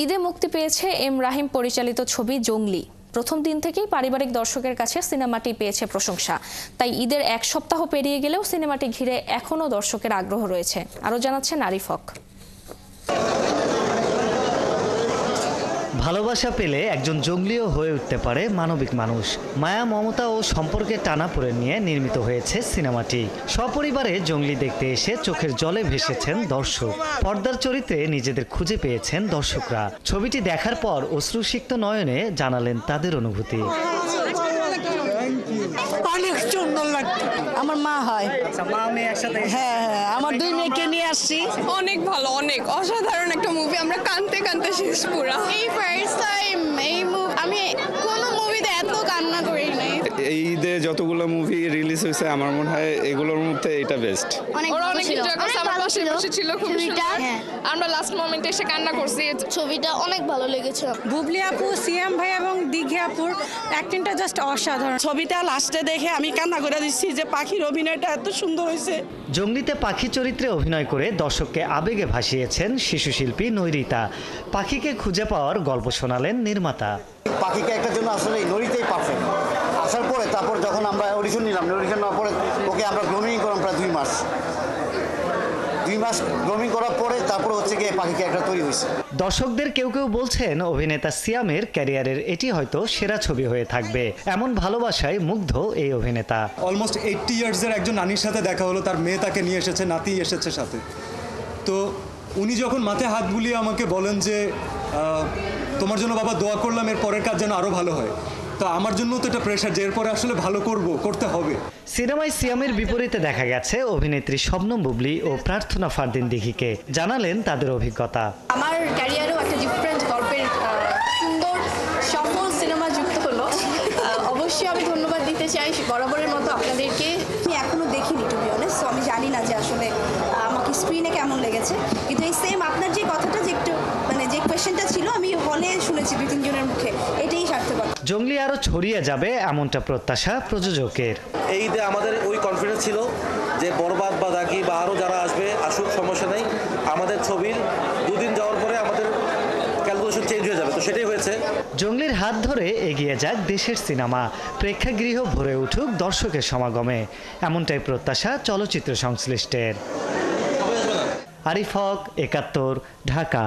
ঈদে মুক্তি পেয়েছে এম রাহিম পরিচালিত ছবি জঙ্গলি। প্রথম দিন থেকেই পারিবারিক দর্শকের কাছে সিনেমাটি পেয়েছে প্রশংসা। তাই ঈদের এক সপ্তাহ পেরিয়ে গেলেও সিনেমাটি ঘিরে এখনও দর্শকের আগ্রহ রয়েছে। আরও জানাচ্ছেন আরিফ হক। ভালোবাসা পেলে একজন জঙ্গলিও হয়ে উঠতে পারে মানবিক মানুষ। মায়া, মমতা ও সম্পর্কে টানাপোড়েন নিয়ে নির্মিত হয়েছে সিনেমাটি। সপরিবারে জঙ্গলি দেখতে এসে চোখের জলে ভেসেছেন দর্শক। পর্দার চরিত্রে নিজেদের খুঁজে পেয়েছেন দর্শকরা। ছবিটি দেখার পর অশ্রুসিক্ত নয়নে জানালেন তাদের অনুভূতি। অনেক সুন্দর লাগছে। আমার মা হয়। হ্যাঁ, আমার দুই মেয়েকে নিয়ে আসছি। অনেক ভালো, অনেক অসাধারণ একটা মুভি। আমরা কাঁদতে কাঁদতে শেষ পুরা। এই ফার্স্ট টাইম আমি কোনো মুভিতে এত কান্না করি নাই। এই ঈদে যতগুলো মুভি রিলিজ হয়েছে আমার মনে হয় এগুলোর মধ্যে এটা বেস্ট। ওরা অনেক এনজয় করছে, আমার পাশে বসে ছিল, খুব সুন্দর। আমরা লাস্ট মোমেন্টে এসে কান্না করছি। ছবিটা অনেক ভালো লেগেছে। বুবলি আপু, সিএম ভাই এবং দিঘি আপুর অ্যাক্টিংটা জাস্ট অসাধারণ। ছবিটা লাস্টে দেখে আমি কান্না করে দিচ্ছি যে পাখির অভিনয়টা এত সুন্দর হয়েছে। জঙ্গলিতে পাখি চরিত্রে অভিনয় করে দর্শককে আবেগে ভাসিয়েছেন শিশুশিল্পী নৈরিতা। পাখিকে খুঁজে পাওয়ার গল্প শোনালেন নির্মাতা। পাখিকে একটা জন্য আসলে নৈরিতাই পারফেক্ট। আসার পরে তারপর যখন আমরা অডিশন নিলাম, অডিশন নেওয়ার পরে ওকে আমরা গ্রোমিং করলাম প্রায় 2 মাস গ্রোমিং করার পরে তারপর হচ্ছে গিয়ে পাখিকে একটা তৈরি হয়েছে। দর্শকদের কেউ কেউ বলছেন অভিনেতা সিয়ামের ক্যারিয়ারের এটি হয়তো সেরা ছবি হয়ে থাকবে। এমন ভালোবাসায় মুগ্ধ এই অভিনেতা। অলমোস্ট 80 ইয়ার্সের একজন নানির সাথে দেখা হলো, তার মেয়ে তাকে নিয়ে এসেছে, নাতি এসেছে সাথে। তো উনি যখন মাথায় হাত বুলিয়ে আমাকে বলেন যে তোমার জন্য বাবা দোয়া করলাম, এর পরের কাজ যেন আরও ভালো হয়। তো আমার জন্য তো এটা প্রেশার যে এরপরে আসলে ভালো করতে হবে। সিনেমায় সিয়ামের বিপরীতে দেখা গেছে অভিনেত্রী শবনম বুবলি ও প্রার্থনা ফারদিন দিঘিকে। জানালেন তাদের অভিজ্ঞতা। আমার ক্যারিয়ারেও একটা ডিফারেন্ট গল্পের সুন্দর সফল সিনেমা যুক্ত হলো। অবশ্যই আমি ধন্যবাদ দিতে চাই বরাবরের মতো আপনাদেরকে। আমি এখনো দেখিনি টু বি অনেস্ট, সো আমি জানি না যে আসলে আমাকে স্ক্রিনে কেমন লেগেছে। কিন্তু এই সেম আপনার যে কথাটা যে একটু যে কোয়েশ্চেনটা ছিল আমি হলে শুনেছি 2-3 জনের মুখে, এটাই সার্থকতা। জঙ্গলি আরো ছড়িয়ে যাবে এমনটা প্রত্যাশা প্রযোজকের। এই ঈদে আমাদের ওই কনফিডেন্স ছিল যে বরবাদ বা দাগি বা আরও যারা আসবে আসুক, সমস্যা নেই। আমাদের ছবির 2 দিন যাওয়ার পরে আমাদের ক্যালকুলেশন চেঞ্জ হয়ে যাবে, তো সেটাই হয়েছে। জঙ্গলির হাত ধরে এগিয়ে যাক দেশের সিনেমা, প্রেক্ষাগৃহ ভরে উঠুক দর্শকের সমাগমে, এমনটাই প্রত্যাশা চলচ্চিত্র সংশ্লিষ্টের। আরিফ হক, ৭১, ঢাকা।